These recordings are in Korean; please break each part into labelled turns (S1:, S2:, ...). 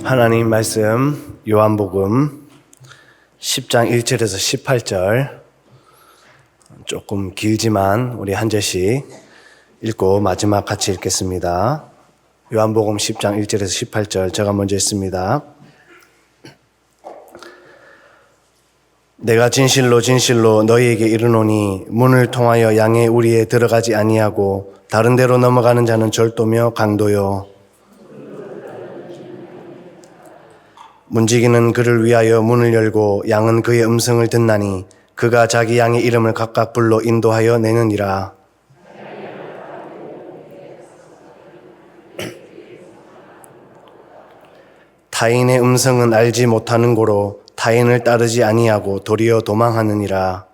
S1: 하나님 말씀 요한복음 10장 1절에서 18절 조금 길지만 우리 한 절씩 읽고 마지막 같이 읽겠습니다. 요한복음 10장 1절에서 18절 제가 먼저 읽습니다. 내가 진실로 진실로 너희에게 이르노니 문을 통하여 양의 우리에 들어가지 아니하고 다른 데로 넘어가는 자는 절도며 강도요 문지기는 그를 위하여 문을 열고 양은 그의 음성을 듣나니 그가 자기 양의 이름을 각각 불러 인도하여 내느니라. 타인의 음성은 알지 못하는 고로 타인을 따르지 아니하고 도리어 도망하느니라.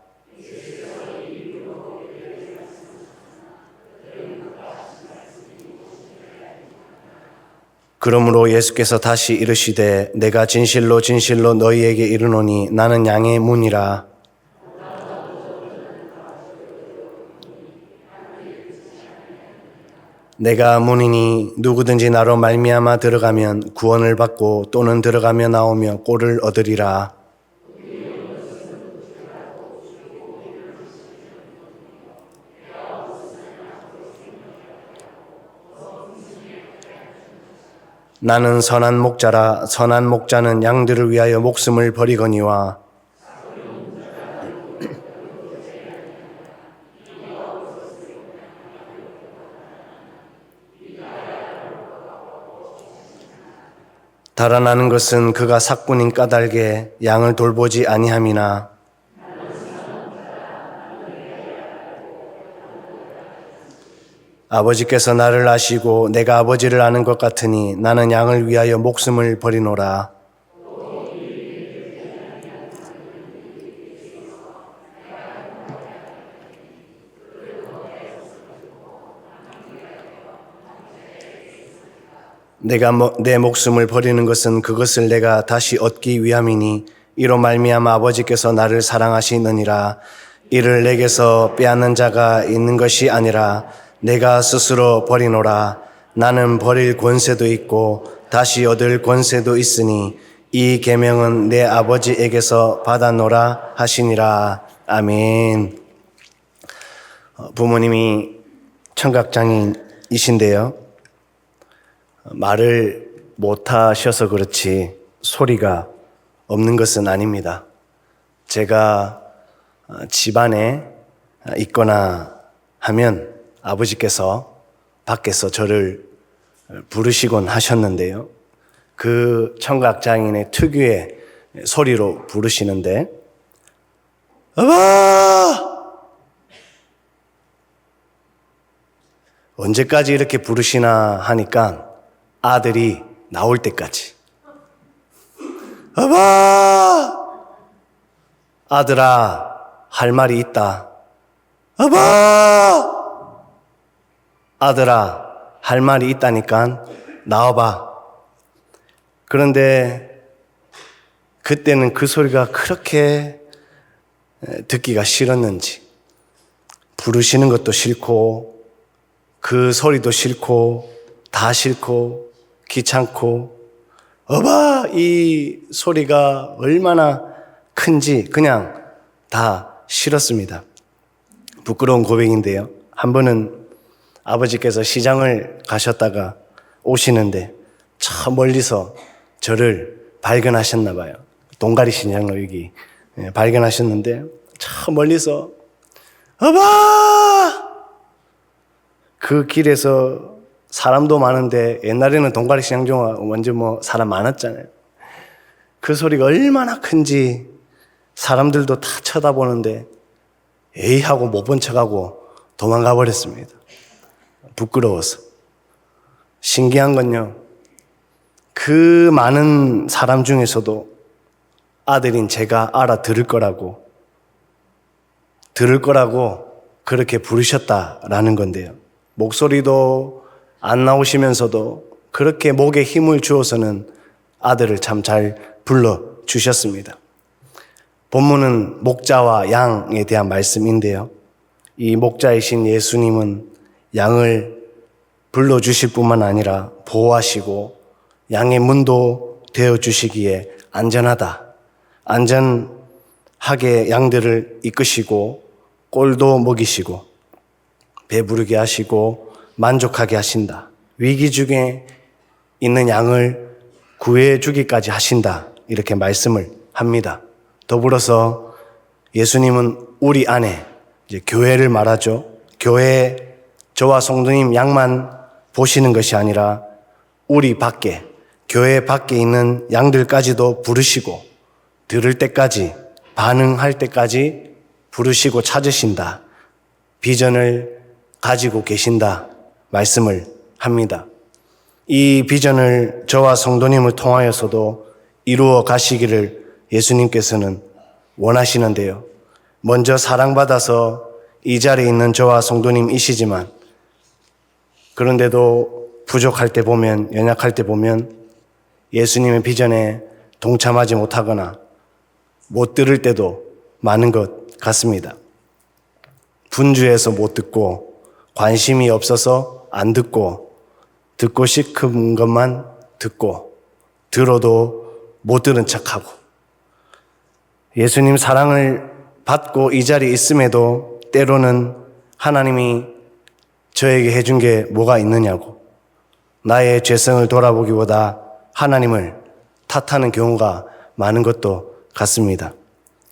S1: 그러므로 예수께서 다시 이르시되 내가 진실로 진실로 너희에게 이르노니 나는 양의 문이라. 내가 문이니 누구든지 나로 말미암아 들어가면 구원을 받고 또는 들어가며 나오며 꼴을 얻으리라. 나는 선한 목자라. 선한 목자는 양들을 위하여 목숨을 버리거니와 달아나는 것은 그가 삭군인 까닭에 양을 돌보지 아니함이나 아버지께서 나를 아시고 내가 아버지를 아는 것 같으니 나는 양을 위하여 목숨을 버리노라. 내가 내 목숨을 버리는 것은 그것을 내가 다시 얻기 위함이니 이로 말미암아 아버지께서 나를 사랑하시느니라. 이를 내게서 빼앗는 자가 있는 것이 아니라 내가 스스로 버리노라. 나는 버릴 권세도 있고 다시 얻을 권세도 있으니 이 계명은 내 아버지에게서 받아노라 하시니라. 아멘. 부모님이 청각장애이신데요. 말을 못하셔서 그렇지 소리가 없는 것은 아닙니다. 제가 집안에 있거나 하면 아버지께서 밖에서 저를 부르시곤 하셨는데요. 그 청각장애인의 특유의 소리로 부르시는데 아빠! 언제까지 이렇게 부르시나 하니까 아들이 나올 때까지 아빠! 아들아, 할 말이 있다. 아빠! 아들아, 할 말이 있다니까 나와봐. 그런데 그때는 그 소리가 그렇게 듣기가 싫었는지 부르시는 것도 싫고 그 소리도 싫고 다 싫고 귀찮고 어바 이 소리가 얼마나 큰지 그냥 다 싫었습니다. 부끄러운 고백인데요. 한 번은 아버지께서 시장을 가셨다가 오시는데 저 멀리서 저를 발견하셨나 봐요. 동가리 시장로 여기 발견하셨는데 저 멀리서 아빠! 그 길에서 사람도 많은데 옛날에는 동가리 시장종 먼저 사람 많았잖아요. 그 소리가 얼마나 큰지 사람들도 다 쳐다보는데 에이 하고 못 본 척하고 도망가 버렸습니다. 부끄러워서. 신기한 건요. 그 많은 사람 중에서도 아들인 제가 알아들을 거라고 그렇게 부르셨다라는 건데요. 목소리도 안 나오시면서도 그렇게 목에 힘을 주어서는 아들을 참 잘 불러주셨습니다. 본문은 목자와 양에 대한 말씀인데요. 이 목자이신 예수님은 양을 불러주실 뿐만 아니라 보호하시고 양의 문도 되어 주시기에 안전하게 양들을 이끄시고 꼴도 먹이시고 배부르게 하시고 만족하게 하신다. 위기 중에 있는 양을 구해 주기까지 하신다. 이렇게 말씀을 합니다. 더불어서 예수님은 우리 안에, 이제 교회를 말하죠. 교회, 저와 성도님 양만 보시는 것이 아니라 우리 밖에, 교회 밖에 있는 양들까지도 부르시고 들을 때까지, 반응할 때까지 부르시고 찾으신다. 비전을 가지고 계신다. 말씀을 합니다. 이 비전을 저와 성도님을 통하여서도 이루어 가시기를 예수님께서는 원하시는데요. 먼저 사랑받아서 이 자리에 있는 저와 성도님이시지만 그런데도 부족할 때 보면, 연약할 때 보면 예수님의 비전에 동참하지 못하거나 못 들을 때도 많은 것 같습니다. 분주해서 못 듣고, 관심이 없어서 안 듣고, 듣고 싶은 것만 듣고, 들어도 못 들은 척하고, 예수님 사랑을 받고 이 자리에 있음에도 때로는 하나님이 저에게 해준 게 뭐가 있느냐고, 나의 죄성을 돌아보기보다 하나님을 탓하는 경우가 많은 것도 같습니다.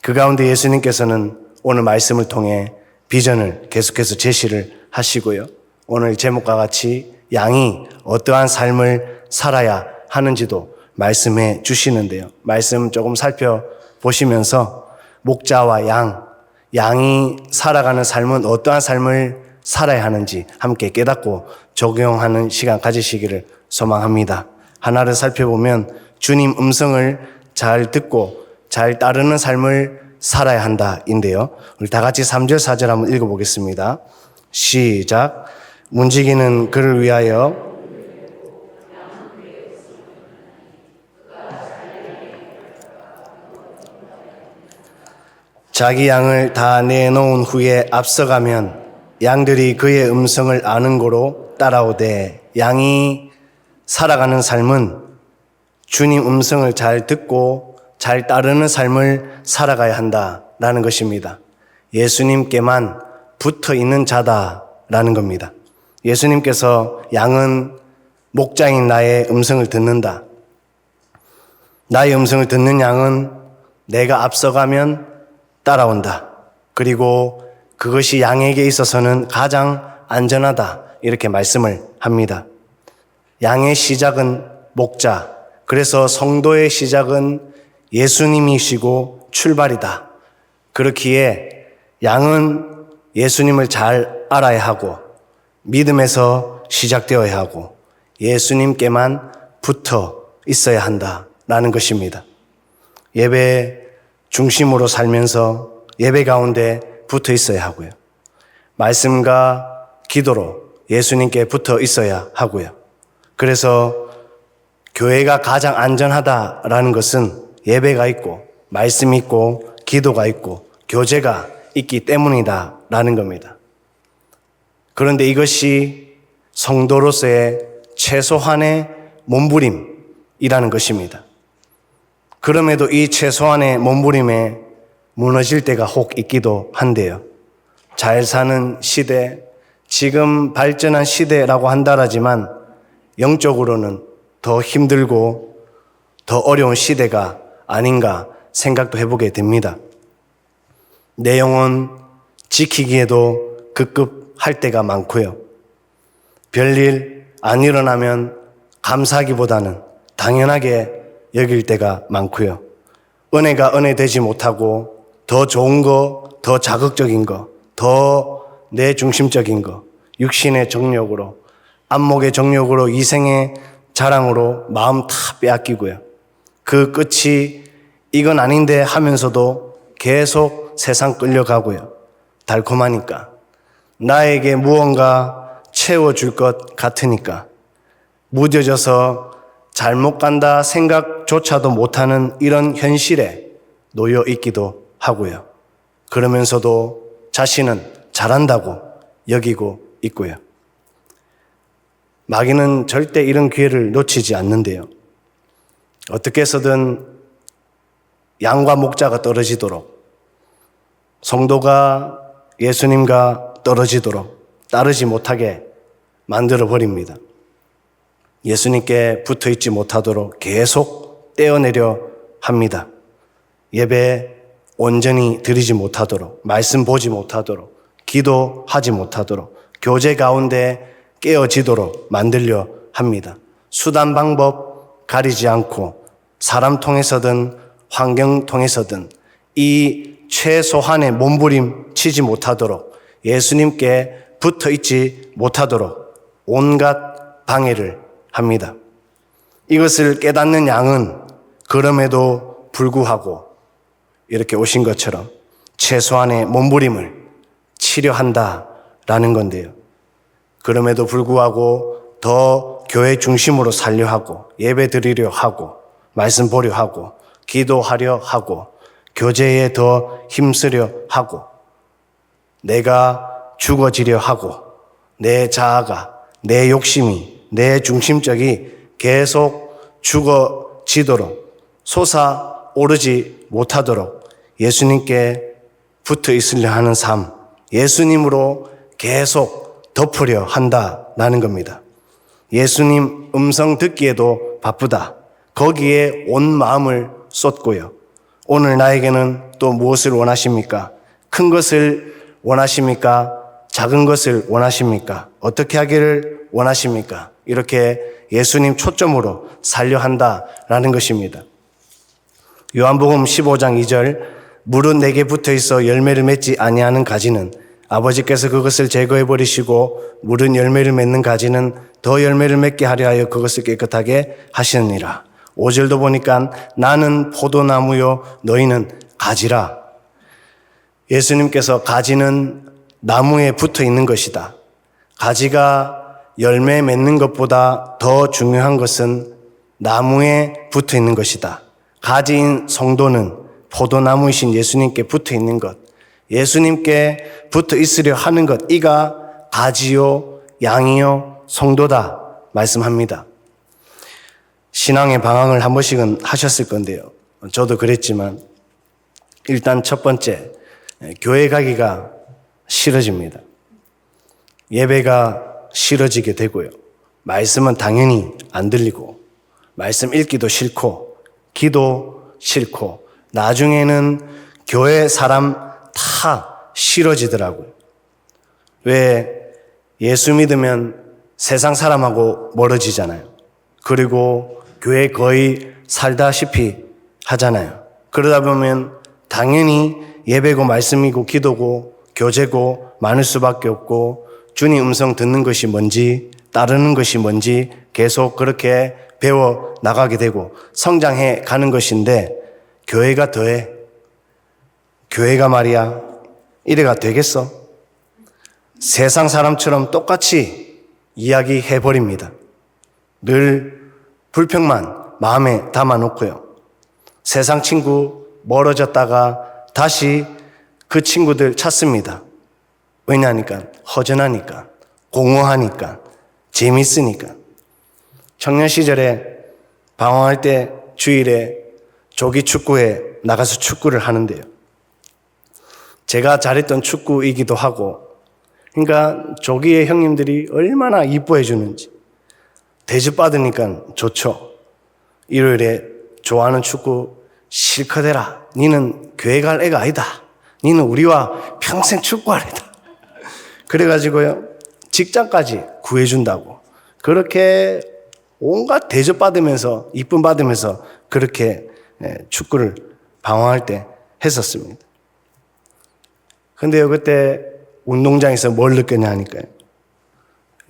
S1: 그 가운데 예수님께서는 오늘 말씀을 통해 비전을 계속해서 제시를 하시고요. 오늘 제목과 같이 양이 어떠한 삶을 살아야 하는지도 말씀해 주시는데요. 말씀 조금 살펴보시면서 목자와 양이 살아가는 삶은 어떠한 삶을 살아야 하는지 함께 깨닫고 적용하는 시간 가지시기를 소망합니다. 하나를 살펴보면 주님 음성을 잘 듣고 잘 따르는 삶을 살아야 한다인데요. 우리 다 같이 3절 4절 한번 읽어보겠습니다. 시작. 움직이는 그를 위하여 자기 양을 다 내놓은 후에 앞서가면 양들이 그의 음성을 아는 고로 따라오되, 양이 살아가는 삶은 주님 음성을 잘 듣고 잘 따르는 삶을 살아가야 한다라는 것입니다. 예수님께만 붙어 있는 자다라는 겁니다. 예수님께서 양은 목자인 나의 음성을 듣는다. 나의 음성을 듣는 양은 내가 앞서가면 따라온다. 그리고 그것이 양에게 있어서는 가장 안전하다. 이렇게 말씀을 합니다. 양의 시작은 목자. 그래서 성도의 시작은 예수님이시고 출발이다. 그렇기에 양은 예수님을 잘 알아야 하고 믿음에서 시작되어야 하고 예수님께만 붙어 있어야 한다라는 것입니다. 예배 중심으로 살면서 예배 가운데 붙어 있어야 하고요. 말씀과 기도로 예수님께 붙어 있어야 하고요. 그래서 교회가 가장 안전하다라는 것은 예배가 있고 말씀이 있고 기도가 있고 교제가 있기 때문이다라는 겁니다. 그런데 이것이 성도로서의 최소한의 몸부림이라는 것입니다. 그럼에도 이 최소한의 몸부림에 무너질 때가 혹 있기도 한데요. 잘 사는 시대, 지금 발전한 시대라고 한다라지만 영적으로는 더 힘들고 더 어려운 시대가 아닌가 생각도 해보게 됩니다. 내 영혼 지키기에도 급급할 때가 많고요. 별일 안 일어나면 감사하기보다는 당연하게 여길 때가 많고요. 은혜가 은혜 되지 못하고 더 좋은 거, 더 자극적인 거, 더 내 중심적인 거, 육신의 정욕으로, 안목의 정욕으로, 이생의 자랑으로 마음 다 빼앗기고요. 그 끝이 이건 아닌데 하면서도 계속 세상 끌려가고요. 달콤하니까, 나에게 무언가 채워줄 것 같으니까, 무뎌져서 잘못 간다 생각조차도 못하는 이런 현실에 놓여 있기도 하고요. 그러면서도 자신은 잘한다고 여기고 있고요. 마귀는 절대 이런 기회를 놓치지 않는데요. 어떻게 해서든 양과 목자가 떨어지도록, 성도가 예수님과 떨어지도록, 따르지 못하게 만들어 버립니다. 예수님께 붙어 있지 못하도록 계속 떼어내려 합니다. 예배 온전히 드리지 못하도록, 말씀 보지 못하도록, 기도하지 못하도록, 교제 가운데 깨어지도록 만들려 합니다. 수단 방법 가리지 않고 사람 통해서든 환경 통해서든 이 최소한의 몸부림 치지 못하도록, 예수님께 붙어 있지 못하도록 온갖 방해를 합니다. 이것을 깨닫는 양은 그럼에도 불구하고 이렇게 오신 것처럼 최소한의 몸부림을 치려 한다라는 건데요. 그럼에도 불구하고 더 교회 중심으로 살려 하고, 예배 드리려 하고, 말씀 보려 하고, 기도하려 하고, 교제에 더 힘쓰려 하고, 내가 죽어지려 하고, 내 자아가, 내 욕심이, 내 중심적이 계속 죽어지도록, 솟아오르지 못하도록 예수님께 붙어 있으려 하는 삶, 예수님으로 계속 덮으려 한다라는 겁니다. 예수님 음성 듣기에도 바쁘다. 거기에 온 마음을 쏟고요. 오늘 나에게는 또 무엇을 원하십니까? 큰 것을 원하십니까? 작은 것을 원하십니까? 어떻게 하기를 원하십니까? 이렇게 예수님 초점으로 살려 한다라는 것입니다. 요한복음 15장 2절, 물은 내게 붙어 있어 열매를 맺지 아니하는 가지는 아버지께서 그것을 제거해 버리시고, 물은 열매를 맺는 가지는 더 열매를 맺게 하려 하여 그것을 깨끗하게 하시느니라. 5절도 보니까 나는 포도나무요 너희는 가지라. 예수님께서 가지는 나무에 붙어 있는 것이다. 가지가 열매 맺는 것보다 더 중요한 것은 나무에 붙어 있는 것이다. 가지인 성도는 포도나무이신 예수님께 붙어 있는 것, 예수님께 붙어 있으려 하는 것, 이가 가지요 양이요 성도다 말씀합니다. 신앙의 방황을 한 번씩은 하셨을 건데요. 저도 그랬지만 일단 첫 번째, 교회 가기가 싫어집니다. 예배가 싫어지게 되고요. 말씀은 당연히 안 들리고, 말씀 읽기도 싫고, 기도 싫고, 나중에는 교회 사람 다 싫어지더라고요. 왜? 예수 믿으면 세상 사람하고 멀어지잖아요. 그리고 교회 거의 살다시피 하잖아요. 그러다 보면 당연히 예배고 말씀이고 기도고 교제고 많을 수밖에 없고, 주님 음성 듣는 것이 뭔지, 따르는 것이 뭔지 계속 그렇게 배워 나가게 되고 성장해 가는 것인데, 교회가 더해. 교회가 말이야, 이래가 되겠어? 세상 사람처럼 똑같이 이야기해 버립니다. 늘 불평만 마음에 담아놓고요. 세상 친구 멀어졌다가 다시 그 친구들 찾습니다. 왜냐하니까 허전하니까, 공허하니까, 재밌으니까. 청년 시절에 방황할 때 주일에 조기 축구에 나가서 축구를 하는데요. 제가 잘했던 축구이기도 하고, 그러니까 조기의 형님들이 얼마나 이뻐해 주는지 대접받으니까 좋죠. 일요일에 좋아하는 축구 실컷 해라. 니는 교회 갈 애가 아니다. 니는 우리와 평생 축구하래다. 그래가지고요, 직장까지 구해준다고 그렇게 온갖 대접받으면서 이쁨 받으면서 그렇게 축구를 방황할 때 했었습니다. 근데요, 그때 운동장에서 뭘 느꼈냐 하니까요,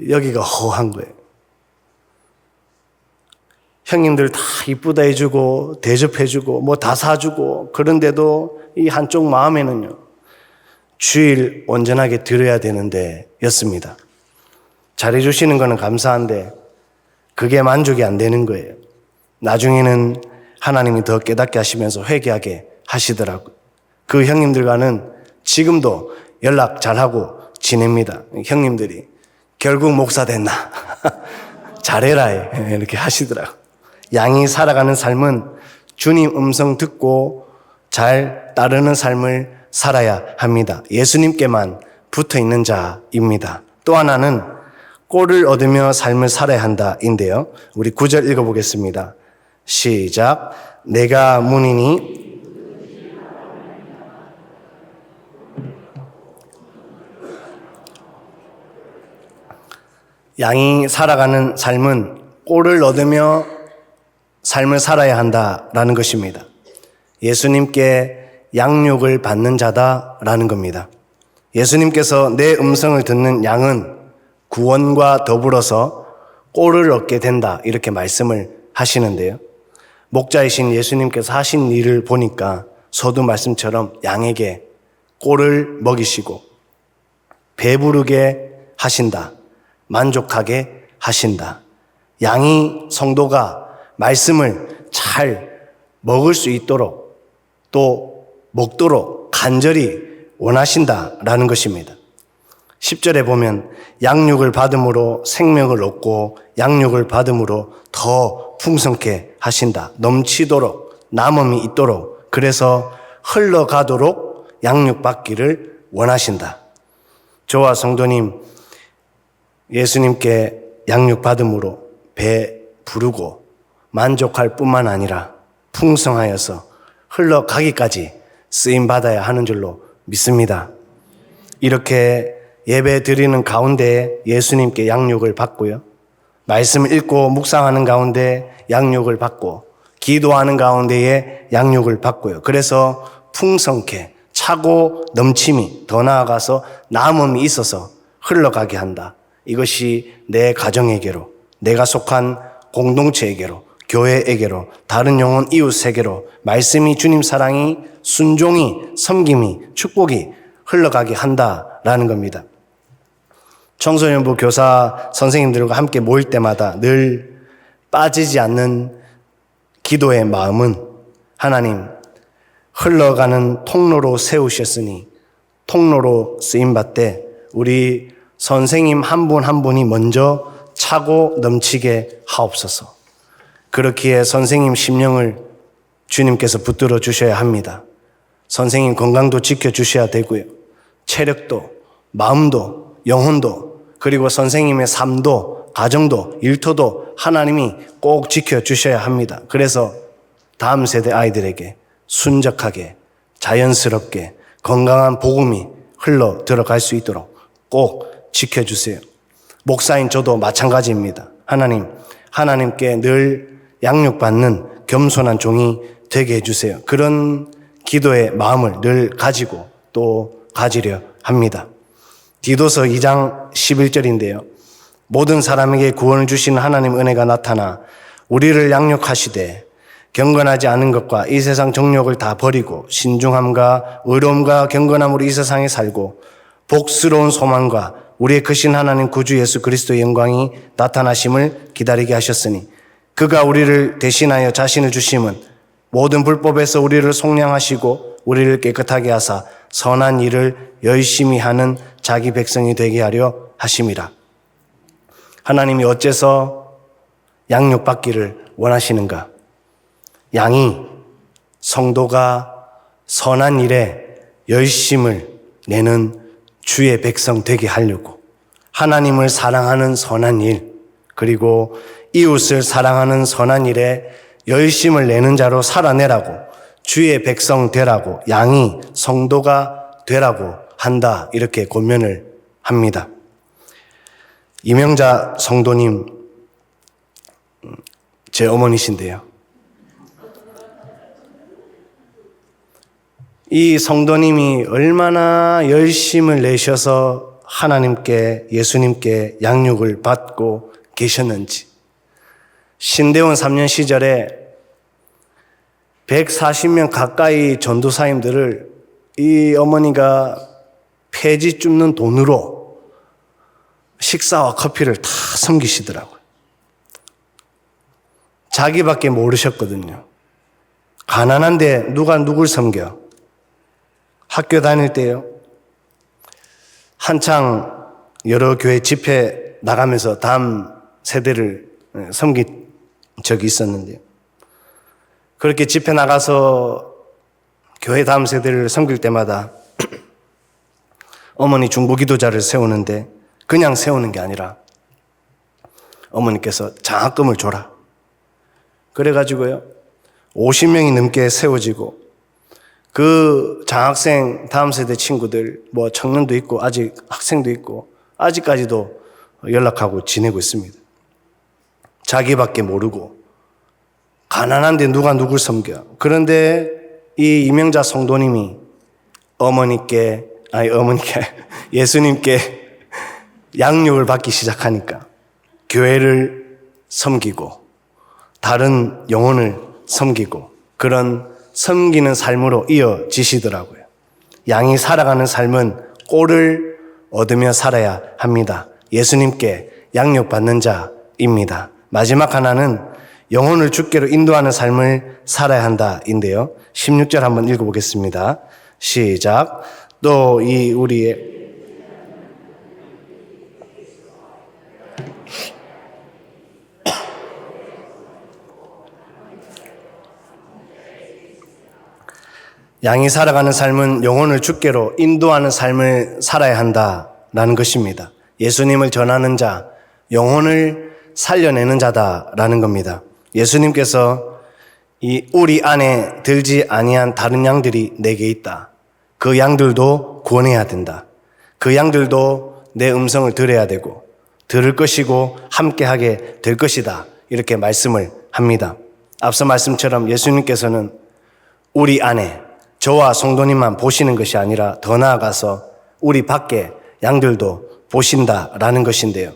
S1: 여기가 허한 거예요. 형님들 다 이쁘다 해주고 대접해주고 뭐 다 사주고, 그런데도 이 한쪽 마음에는요, 주일 온전하게 드려야 되는데 였습니다. 잘해주시는 거는 감사한데 그게 만족이 안 되는 거예요. 나중에는 하나님이 더 깨닫게 하시면서 회개하게 하시더라고요. 그 형님들과는 지금도 연락 잘하고 지냅니다. 형님들이 결국 목사 됐나? 잘해라 이렇게 하시더라고요. 양이 살아가는 삶은 주님 음성 듣고 잘 따르는 삶을 살아야 합니다. 예수님께만 붙어 있는 자입니다. 또 하나는 꼴을 얻으며 삶을 살아야 한다인데요. 우리 9절 읽어보겠습니다. 시작. 내가 문이니 양이 살아가는 삶은 꼴을 얻으며 삶을 살아야 한다라는 것입니다. 예수님께 양육을 받는 자다라는 겁니다. 예수님께서 내 음성을 듣는 양은 구원과 더불어서 꼴을 얻게 된다 이렇게 말씀을 하시는데요. 목자이신 예수님께서 하신 일을 보니까 서두 말씀처럼 양에게 꼴을 먹이시고 배부르게 하신다. 만족하게 하신다. 양이 성도가 말씀을 잘 먹을 수 있도록 또 먹도록 간절히 원하신다라는 것입니다. 10절에 보면 양육을 받음으로 생명을 얻고 양육을 받음으로 더 풍성케 하신다. 넘치도록 남음이 있도록 그래서 흘러가도록 양육받기를 원하신다. 저와 성도님 예수님께 양육받음으로 배 부르고 만족할 뿐만 아니라 풍성하여서 흘러가기까지 쓰임받아야 하는 줄로 믿습니다. 이렇게 예배 드리는 가운데 예수님께 양육을 받고요. 말씀을 읽고 묵상하는 가운데 양육을 받고 기도하는 가운데에 양육을 받고요. 그래서 풍성케 차고 넘침이 더 나아가서 남음이 있어서 흘러가게 한다. 이것이 내 가정에게로 내가 속한 공동체에게로 교회에게로 다른 영혼 이웃에게로 말씀이 주님 사랑이 순종이 섬김이 축복이 흘러가게 한다라는 겁니다. 청소년부 교사 선생님들과 함께 모일 때마다 늘 빠지지 않는 기도의 마음은 하나님 흘러가는 통로로 세우셨으니 통로로 쓰임받되 우리 선생님 한 분 한 분이 먼저 차고 넘치게 하옵소서. 그렇기에 선생님 심령을 주님께서 붙들어 주셔야 합니다. 선생님 건강도 지켜주셔야 되고요. 체력도, 마음도, 영혼도, 그리고 선생님의 삶도, 가정도, 일터도 하나님이 꼭 지켜주셔야 합니다. 그래서 다음 세대 아이들에게 순적하게, 자연스럽게 건강한 복음이 흘러 들어갈 수 있도록 꼭 지켜주세요. 목사인 저도 마찬가지입니다. 하나님께 늘 양육받는 겸손한 종이 되게 해주세요. 그런 기도의 마음을 늘 가지고 또 가지려 합니다. 디도서 2장 11절인데요. 모든 사람에게 구원을 주시는 하나님 은혜가 나타나 우리를 양육하시되 경건하지 않은 것과 이 세상 정욕을 다 버리고 신중함과 의로움과 경건함으로 이 세상에 살고 복스러운 소망과 우리의 크신 하나님 구주 예수 그리스도의 영광이 나타나심을 기다리게 하셨으니 그가 우리를 대신하여 자신을 주심은 모든 불법에서 우리를 속량하시고 우리를 깨끗하게 하사 선한 일을 열심히 하는 자기 백성이 되게 하려 하심이라. 하나님이 어째서 양육받기를 원하시는가? 양이 성도가 선한 일에 열심을 내는 주의 백성 되게 하려고 하나님을 사랑하는 선한 일 그리고 이웃을 사랑하는 선한 일에 열심을 내는 자로 살아내라고 주의 백성 되라고 양이 성도가 되라고 한다 이렇게 권면을 합니다. 이명자 성도님 제 어머니신데요. 이 성도님이 얼마나 열심을 내셔서 하나님께 예수님께 양육을 받고 계셨는지 신대원 3년 시절에 140명 가까이 전도사님들을 이 어머니가 폐지 줍는 돈으로 식사와 커피를 다 섬기시더라고요. 자기밖에 모르셨거든요. 가난한데 누가 누굴 섬겨? 학교 다닐 때요. 한창 여러 교회 집회 나가면서 다음 세대를 섬기 적이 있었는데요. 그렇게 집회 나가서 교회 다음 세대를 섬길 때마다 어머니 중보기도자를 세우는데 그냥 세우는 게 아니라 어머니께서 장학금을 줘라. 그래가지고요 50명이 넘게 세워지고 그 장학생 다음 세대 친구들 뭐 청년도 있고 아직 학생도 있고 아직까지도 연락하고 지내고 있습니다. 자기밖에 모르고 가난한데 누가 누굴 섬겨. 그런데 이 이명자 성도님이 예수님께 양육을 받기 시작하니까 교회를 섬기고 다른 영혼을 섬기고 그런 섬기는 삶으로 이어지시더라고요. 양이 살아가는 삶은 꼴을 얻으며 살아야 합니다. 예수님께 양육받는 자입니다. 마지막 하나는 영혼을 주께로 인도하는 삶을 살아야 한다인데요. 16절 한번 읽어보겠습니다. 시작. 또 우리의 양이 살아가는 삶은 영혼을 주께로 인도하는 삶을 살아야 한다라는 것입니다. 예수님을 전하는 자, 영혼을 살려내는 자다라는 겁니다. 예수님께서 이 우리 안에 들지 아니한 다른 양들이 내게 있다. 그 양들도 구원해야 된다. 그 양들도 내 음성을 들어야 되고 들을 것이고 함께하게 될 것이다. 이렇게 말씀을 합니다. 앞서 말씀처럼 예수님께서는 우리 안에 저와 성도님만 보시는 것이 아니라 더 나아가서 우리 밖에 양들도 보신다라는 것인데요.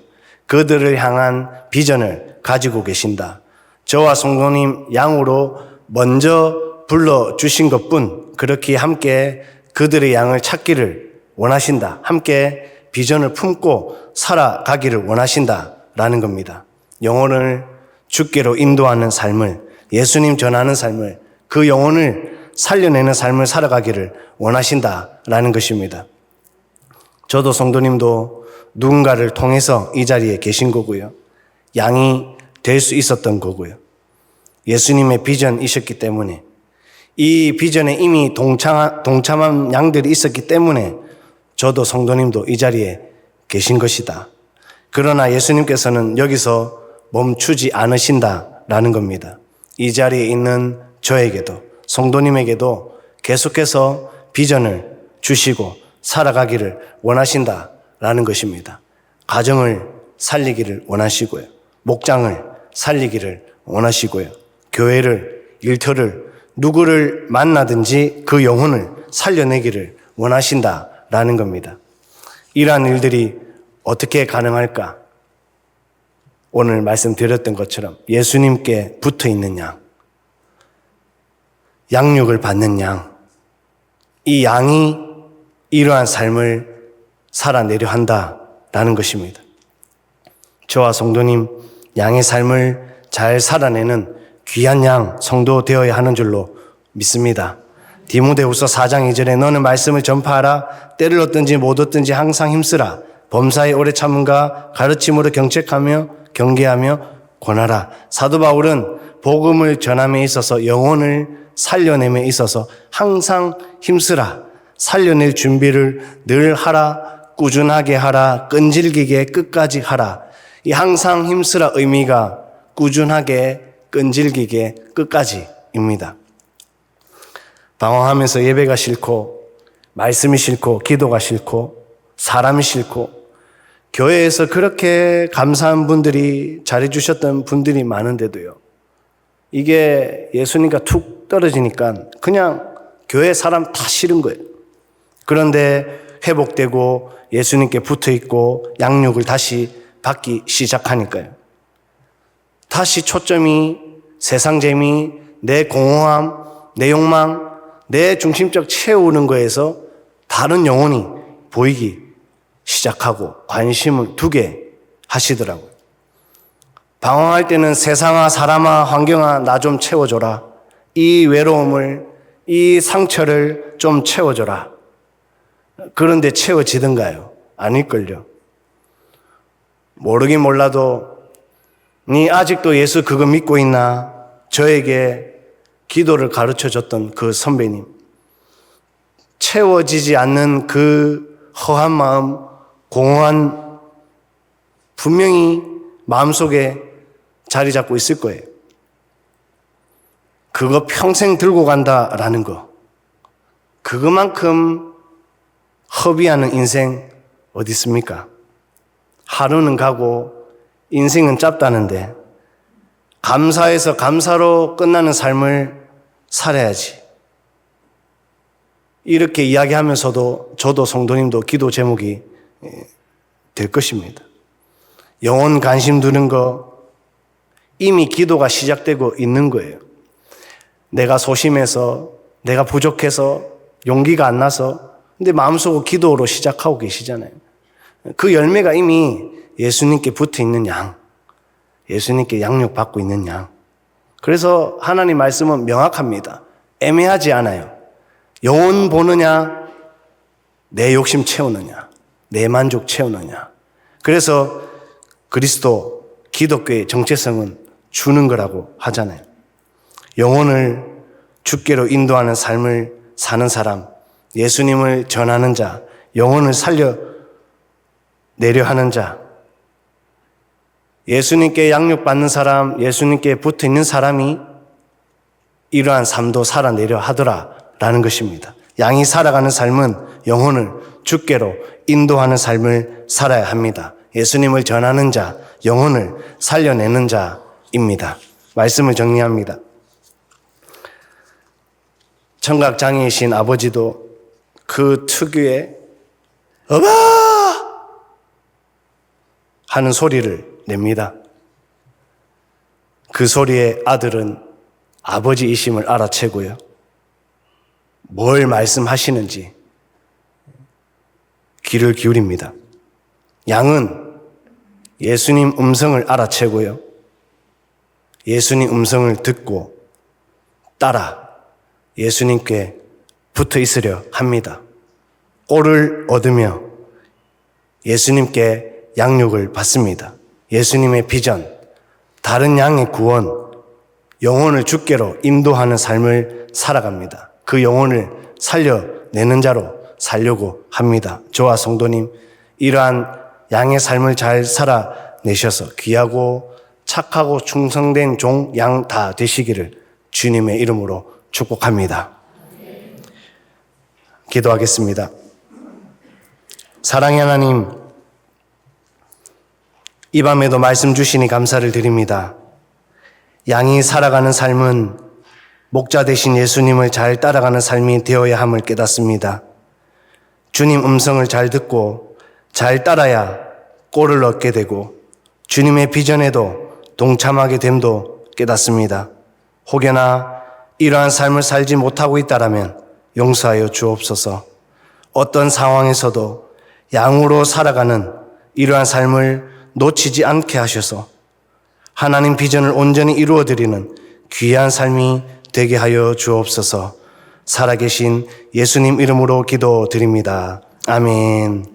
S1: 그들을 향한 비전을 가지고 계신다. 저와 성도님 양으로 먼저 불러주신 것뿐 그렇게 함께 그들의 양을 찾기를 원하신다. 함께 비전을 품고 살아가기를 원하신다라는 겁니다. 영혼을 주께로 인도하는 삶을, 예수님 전하는 삶을, 그 영혼을 살려내는 삶을 살아가기를 원하신다라는 것입니다. 저도 성도님도 누군가를 통해서 이 자리에 계신 거고요. 양이 될 수 있었던 거고요. 예수님의 비전이셨기 때문에 이 비전에 이미 동참한 양들이 있었기 때문에 저도 성도님도 이 자리에 계신 것이다. 그러나 예수님께서는 여기서 멈추지 않으신다라는 겁니다. 이 자리에 있는 저에게도 성도님에게도 계속해서 비전을 주시고 살아가기를 원하신다라는 것입니다. 가정을 살리기를 원하시고요. 목장을 살리기를 원하시고요. 교회를, 일터를, 누구를 만나든지 그 영혼을 살려내기를 원하신다라는 겁니다. 이러한 일들이 어떻게 가능할까? 오늘 말씀드렸던 것처럼 예수님께 붙어 있는 양, 양육을 받는 양, 이 양이 이러한 삶을 살아내려 한다라는 것입니다. 저와 성도님, 양의 삶을 잘 살아내는 귀한 양, 성도 되어야 하는 줄로 믿습니다. 디모데후서 4장 2절에 너는 말씀을 전파하라. 때를 얻든지 못 얻든지 항상 힘쓰라. 범사에 오래 참음과 가르침으로 경책하며 경계하며 권하라. 사도 바울은 복음을 전함에 있어서 영혼을 살려냄에 있어서 항상 힘쓰라. 살려낼 준비를 늘 하라. 꾸준하게 하라. 끈질기게 끝까지 하라. 이 항상 힘쓰라 의미가 꾸준하게 끈질기게 끝까지입니다. 방황하면서 예배가 싫고 말씀이 싫고 기도가 싫고 사람이 싫고 교회에서 그렇게 감사한 분들이 잘해주셨던 분들이 많은데도요. 이게 예수님과 툭 떨어지니까 그냥 교회 사람 다 싫은 거예요. 그런데 회복되고 예수님께 붙어있고 양육을 다시 받기 시작하니까요. 다시 초점이 세상 재미, 내 공허함, 내 욕망, 내 중심적 채우는 거에서 다른 영혼이 보이기 시작하고 관심을 두게 하시더라고요. 방황할 때는 세상아, 사람아, 환경아, 나 좀 채워줘라. 이 외로움을, 이 상처를 좀 채워줘라. 그런데 채워지던가요? 아닐걸요. 모르긴 몰라도 니 아직도 예수 그거 믿고 있나? 저에게 기도를 가르쳐줬던 그 선배님. 채워지지 않는 그 허한 마음, 공허한 분명히 마음속에 자리 잡고 있을 거예요. 그거 평생 들고 간다라는 거. 그것만큼 허비하는 인생 어디 있습니까? 하루는 가고 인생은 짧다는데 감사해서 감사로 끝나는 삶을 살아야지. 이렇게 이야기하면서도 저도 성도님도 기도 제목이 될 것입니다. 영혼 관심 두는 거 이미 기도가 시작되고 있는 거예요. 내가 소심해서 내가 부족해서 용기가 안 나서 근데 마음속으로 기도로 시작하고 계시잖아요. 그 열매가 이미 예수님께 붙어 있는 양, 예수님께 양육받고 있는 양. 그래서 하나님 말씀은 명확합니다. 애매하지 않아요. 영혼 보느냐, 내 욕심 채우느냐, 내 만족 채우느냐. 그래서 그리스도 기독교의 정체성은 주는 거라고 하잖아요. 영혼을 주께로 인도하는 삶을 사는 사람, 예수님을 전하는 자, 영혼을 살려내려 하는 자, 예수님께 양육받는 사람, 예수님께 붙어있는 사람이 이러한 삶도 살아내려 하더라라는 것입니다. 양이 살아가는 삶은 영혼을 주께로 인도하는 삶을 살아야 합니다. 예수님을 전하는 자, 영혼을 살려내는 자입니다. 말씀을 정리합니다. 청각장애이신 아버지도 그 특유의 어바! 하는 소리를 냅니다. 그 소리에 아들은 아버지이심을 알아채고요. 뭘 말씀하시는지 귀를 기울입니다. 양은 예수님 음성을 알아채고요. 예수님 음성을 듣고 따라 예수님께 붙어 있으려 합니다. 꼴을 얻으며 예수님께 양육을 받습니다. 예수님의 비전, 다른 양의 구원, 영혼을 주께로 인도하는 삶을 살아갑니다. 그 영혼을 살려내는 자로 살려고 합니다. 저와 성도님, 이러한 양의 삶을 잘 살아내셔서 귀하고 착하고 충성된 종, 양 다 되시기를 주님의 이름으로 축복합니다. 기도하겠습니다. 사랑의 하나님, 이 밤에도 말씀 주시니 감사를 드립니다. 양이 살아가는 삶은 목자 되신 예수님을 잘 따라가는 삶이 되어야 함을 깨닫습니다. 주님 음성을 잘 듣고 잘 따라야 꼴을 얻게 되고 주님의 비전에도 동참하게 됨도 깨닫습니다. 혹여나 이러한 삶을 살지 못하고 있다라면 용서하여 주옵소서. 어떤 상황에서도 양으로 살아가는 이러한 삶을 놓치지 않게 하셔서 하나님 비전을 온전히 이루어드리는 귀한 삶이 되게 하여 주옵소서. 살아계신 예수님 이름으로 기도드립니다. 아멘.